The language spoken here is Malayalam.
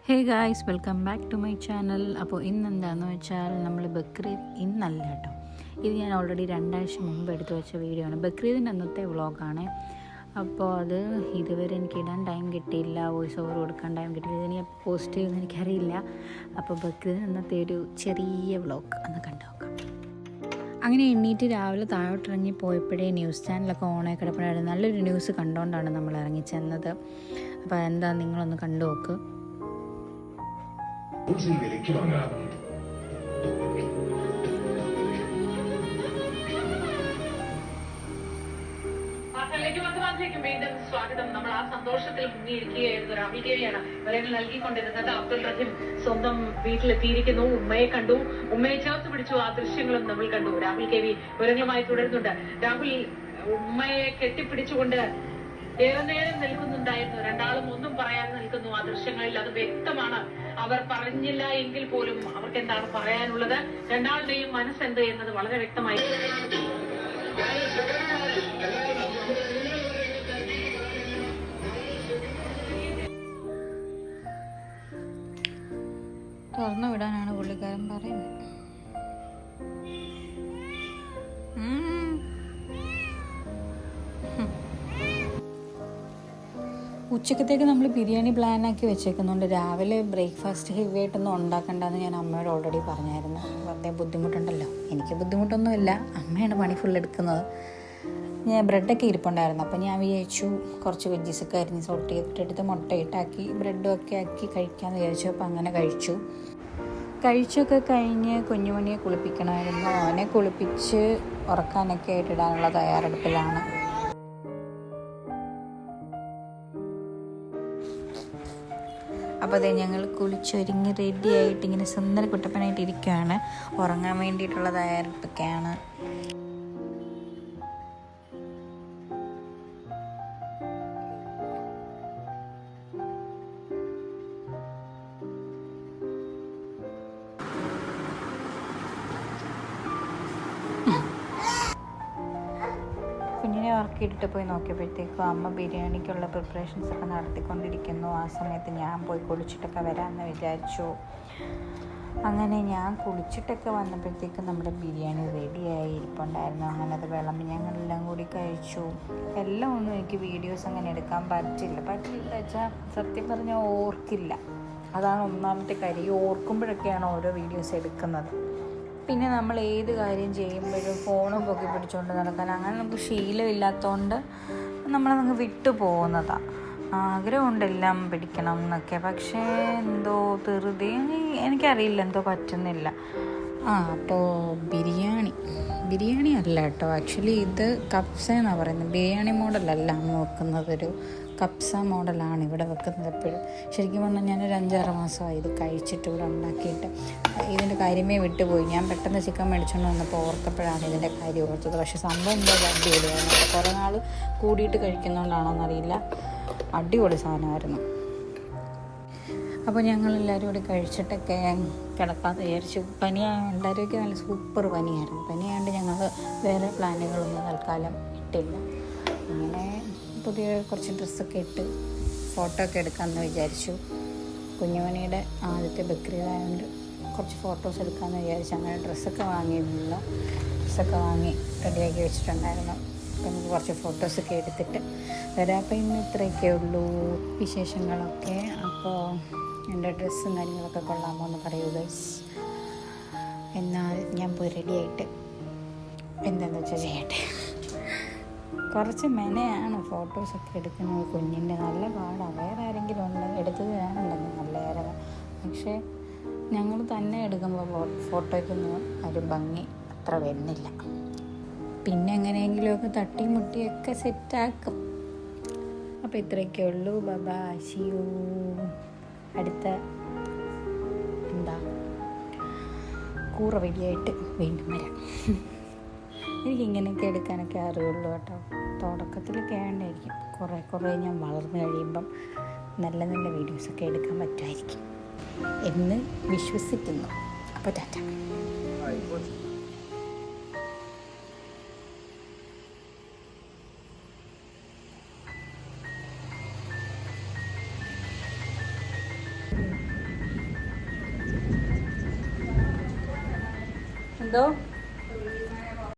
Hey guys, welcome back to my channel. അപ്പോൾ ഇന്നെന്താണെന്ന് വെച്ചാൽ നമ്മൾ ബക്രീദ് ഇന്നല്ല കേട്ടോ, ഇത് ഞാൻ ഓൾറെഡി 2 ആഴ്ച മുമ്പ് എടുത്തു വെച്ച വീഡിയോ ആണ്. ബക്രീദിൻ്റെ അന്നത്തെ വ്ളോഗാണ്. അപ്പോൾ അത് ഇതുവരെ എനിക്ക് ഇടാൻ ടൈം കിട്ടിയില്ല, വോയിസ് ഓവർ കൊടുക്കാൻ ടൈം കിട്ടിയില്ല. ഇതിന് പോസ്റ്റ് ചെയ്യുമെന്ന് എനിക്കറിയില്ല. അപ്പോൾ ബക്രീദിന് അന്നത്തെ ഒരു ചെറിയ വ്ളോഗ് ഒന്ന് കണ്ടു നോക്കാം. അങ്ങനെ എണ്ണീറ്റ് രാവിലെ താഴോട്ടിറങ്ങി പോയപ്പോഴേ ന്യൂസ് ചാനലൊക്കെ ഓണായി കിടപ്പുണ്ടായിരുന്നു. നല്ലൊരു ന്യൂസ് കണ്ടുകൊണ്ടാണ് നമ്മൾ ഇറങ്ങിച്ചെന്നത്. അപ്പോൾ എന്താ നിങ്ങളൊന്ന് കണ്ടു നോക്ക്. വിലയ്ക്ക് വാങ്ങാം. വീണ്ടും സ്വാഗതം. നമ്മൾ ആ സന്തോഷത്തിൽ മുങ്ങിയിരിക്കുകയായിരുന്നു. രാഹുൽ കേവിയാണ് വിവരങ്ങൾ നൽകിക്കൊണ്ടിരുന്നത്. അബ്ദുൾ റഹീം സ്വന്തം വീട്ടിലെത്തിയിരിക്കുന്നു. ഉമ്മയെ കണ്ടു, ഉമ്മയെ ചേർത്ത് പിടിച്ചു. ആ ദൃശ്യങ്ങളും നമ്മൾ കണ്ടു. രാഹുൽ കേവി വിവരങ്ങളുമായി തുടരുന്നുണ്ട്. രാഹുൽ ഉമ്മയെ കെട്ടിപ്പിടിച്ചുകൊണ്ട് ഏറെ നേരം നിൽക്കുന്നുണ്ടായിരുന്നു. രണ്ടാളും ഒന്നും പറയാതെ നിൽക്കുന്നു. ആ ദൃശ്യങ്ങളിൽ അത് വ്യക്തമാണ്. അവർ പറഞ്ഞില്ല എങ്കിൽ പോലും അവർക്ക് എന്താണ് പറയാനുള്ളത്, രണ്ടാളുടെയും മനസ്സെന്ത് എന്നത് വളരെ വ്യക്തമായി. തുറന്നു വിടാനാണ് പുള്ളിക്കാരൻ പറയുന്നത്. ഉച്ചക്കത്തേക്ക് നമ്മൾ ബിരിയാണി പ്ലാനാക്കി വെച്ചേക്കുന്നുണ്ട്. രാവിലെ ബ്രേക്ക്ഫാസ്റ്റ് ഹെവി ആയിട്ടൊന്നും ഉണ്ടാക്കണ്ടെന്ന് ഞാൻ അമ്മയോട് ഓൾറെഡി പറഞ്ഞായിരുന്നു. വെറുതെ ബുദ്ധിമുട്ടുണ്ടല്ലോ. എനിക്ക് ബുദ്ധിമുട്ടൊന്നുമില്ല, അമ്മയാണ് പണി ഫുൾ എടുക്കുന്നത്. ഞാൻ ബ്രെഡൊക്കെ ഇരിപ്പുണ്ടായിരുന്നു. അപ്പോൾ ഞാൻ വിചാരിച്ചു കുറച്ച് വെജീസൊക്കെ അരിഞ്ഞ് സോൾട്ട് ചെയ്തിട്ടെടുത്ത് മുട്ടയിട്ടാക്കി ബ്രെഡും ഒക്കെ ആക്കി കഴിക്കാമെന്ന് വിചാരിച്ചു. അപ്പോൾ അങ്ങനെ കഴിച്ചൊക്കെ കഴിഞ്ഞ് കുഞ്ഞുമണിയെ കുളിപ്പിക്കണമായിരുന്നു. അവനെ കുളിപ്പിച്ച് ഉറക്കാനൊക്കെ ആയിട്ടിടാനുള്ള തയ്യാറെടുപ്പിലാണ്. അപ്പോൾ അതേ ഞങ്ങൾ കുളിച്ചൊരുങ്ങി റെഡി ആയിട്ട് ഇങ്ങനെ സുന്ദര കുട്ടപ്പനായിട്ട് ഇരിക്കുകയാണ്. ഉറങ്ങാൻ വേണ്ടിയിട്ടുള്ള തയ്യാറെടുപ്പൊക്കെയാണ്. കുഞ്ഞിനെ ഉറക്കിയിട്ടിട്ട് പോയി നോക്കിയപ്പോഴത്തേക്കും അമ്മ ബിരിയാണിക്കുള്ള പ്രിപ്പറേഷൻസൊക്കെ നടത്തിക്കൊണ്ടിരിക്കുന്നു. ആ സമയത്ത് ഞാൻ പോയി കുളിച്ചിട്ടൊക്കെ വരാമെന്ന് വിചാരിച്ചു. അങ്ങനെ ഞാൻ കുളിച്ചിട്ടൊക്കെ വന്നപ്പോഴത്തേക്കും നമ്മുടെ ബിരിയാണി റെഡിയായി ഇരിപ്പുണ്ടായിരുന്നു. അങ്ങനെ അത് വിളമ്പി ഞങ്ങളെല്ലാം കൂടി കഴിച്ചു. എല്ലാം ഒന്നും എനിക്ക് വീഡിയോസ് അങ്ങനെ എടുക്കാൻ പറ്റില്ല വെച്ചാൽ സത്യം പറഞ്ഞാൽ ഓർക്കില്ല. അതാണ് ഒന്നാമത്തെ കാര്യം. ഈ ഓർക്കുമ്പോഴൊക്കെയാണ് ഓരോ വീഡിയോസ് എടുക്കുന്നത്. പിന്നെ നമ്മൾ ഏത് കാര്യം ചെയ്യുമ്പോഴും ഫോണും പൊക്കി പിടിച്ചുകൊണ്ട് നടക്കാൻ അങ്ങനെ നമുക്ക് ശീലമില്ലാത്തതുകൊണ്ട് നമ്മളതങ്ങ് വിട്ടു പോകുന്നതാണ്. ആഗ്രഹമുണ്ട് എല്ലാം പിടിക്കണം എന്നൊക്കെ, പക്ഷേ എന്തോ ധൃതി, എനിക്കറിയില്ല, എന്തോ പറ്റുന്നില്ല. അപ്പോൾ ബിരിയാണി അല്ല കേട്ടോ, ആക്ച്വലി ഇത് കപ്സ എന്നാണ് പറയുന്നത്. ബിരിയാണി മോഡലല്ല അമ്മ വെക്കുന്നത്, ഒരു കപ്സ മോഡലാണ് ഇവിടെ വെക്കുന്നത് എപ്പോഴും. ശരിക്കും പറഞ്ഞാൽ ഞാനൊരു 5-6 മാസമായി ഇത് കഴിച്ചിട്ട് ഇവിടെ ഉണ്ടാക്കിയിട്ട്. ഇതിൻ്റെ കാര്യമേ വിട്ടുപോയി. ഞാൻ പെട്ടെന്ന് ചിക്കൻ മേടിച്ചുകൊണ്ട് വന്നപ്പോൾ ഓർത്തപ്പോഴാണ് ഇതിൻ്റെ കാര്യം ഓർത്തത്. പക്ഷേ സംഭവം എന്താ അടിപൊളിയായിരുന്നു. കുറേ നാൾ കൂടിയിട്ട് കഴിക്കുന്നതുകൊണ്ടാണോന്നറിയില്ല, അടിപൊളി സാധനമായിരുന്നു. അപ്പോൾ ഞങ്ങളെല്ലാവരും കൂടി കഴിച്ചിട്ടൊക്കെ കിടക്കാമെന്ന് വിചാരിച്ചു. എല്ലാവരുമൊക്കെ നല്ല സൂപ്പർ പനിയായിരുന്നു. പനിയായതുകൊണ്ട് ഞങ്ങൾ വേറെ പ്ലാനുകളൊന്നും തൽക്കാലം ഇട്ടില്ല. അങ്ങനെ പുതിയ കുറച്ച് ഡ്രസ്സൊക്കെ ഇട്ട് ഫോട്ടോ ഒക്കെ എടുക്കാമെന്ന് വിചാരിച്ചു. കുഞ്ഞുമണിയുടെ ആദ്യത്തെ ബക്രീദായതുകൊണ്ട് കുറച്ച് ഫോട്ടോസ് എടുക്കാമെന്ന് വിചാരിച്ചു. അങ്ങനെ ഡ്രസ്സൊക്കെ വാങ്ങിയിരുന്നല്ലോ. ഡ്രസ്സൊക്കെ വാങ്ങി റെഡിയാക്കി വെച്ചിട്ടുണ്ടായിരുന്നു. അപ്പം നമുക്ക് കുറച്ച് ഫോട്ടോസൊക്കെ എടുത്തിട്ട് വരാം. അപ്പോൾ ഇന്ന് ഇത്രയൊക്കെ ഉള്ളൂ വിശേഷങ്ങളൊക്കെ. അപ്പോൾ എൻ്റെ ഡ്രസ്സും കാര്യങ്ങളൊക്കെ കൊള്ളാമോ എന്ന് പറയൂ ഗൈസ്. എന്നാൽ ഞാൻ പോയി റെഡിയായിട്ട് എന്താണെന്ന് വെച്ചാൽ ചെയ്യട്ടെ. കുറച്ച് മെനയാണ് ഫോട്ടോസൊക്കെ എടുക്കുന്നത്. കുഞ്ഞിൻ്റെ നല്ല പാടാണ്. വേറെ ആരെങ്കിലും എടുത്തത് വേണമെന്നുണ്ടെങ്കിൽ നല്ലതായിരുന്നു. പക്ഷേ ഞങ്ങൾ തന്നെ എടുക്കുമ്പോൾ ഫോട്ടോയ്ക്കൊന്നും ഒരു ഭംഗി അത്ര വരുന്നില്ല. പിന്നെ എങ്ങനെയെങ്കിലുമൊക്കെ തട്ടി മുട്ടിയൊക്കെ സെറ്റാക്കും. അപ്പോൾ ഇത്രയൊക്കെ ഉള്ളൂ. Bye, see you. അടുത്ത കൂറ വീഡിയോയായിട്ട് വീണ്ടും വരാം. എനിക്കിങ്ങനെയൊക്കെ എടുക്കാനൊക്കെ അറിയുള്ളൂ കേട്ടോ. തുടക്കത്തിലൊക്കെ ആയതുകൊണ്ടായിരിക്കും. കുറേ ഞാൻ വളർന്നു കഴിയുമ്പം നല്ല വീഡിയോസൊക്കെ എടുക്കാൻ പറ്റുമായിരിക്കും എന്ന് വിശ്വസിക്കുന്നു. അപ്പോൾ ടാറ്റ. എന്തോ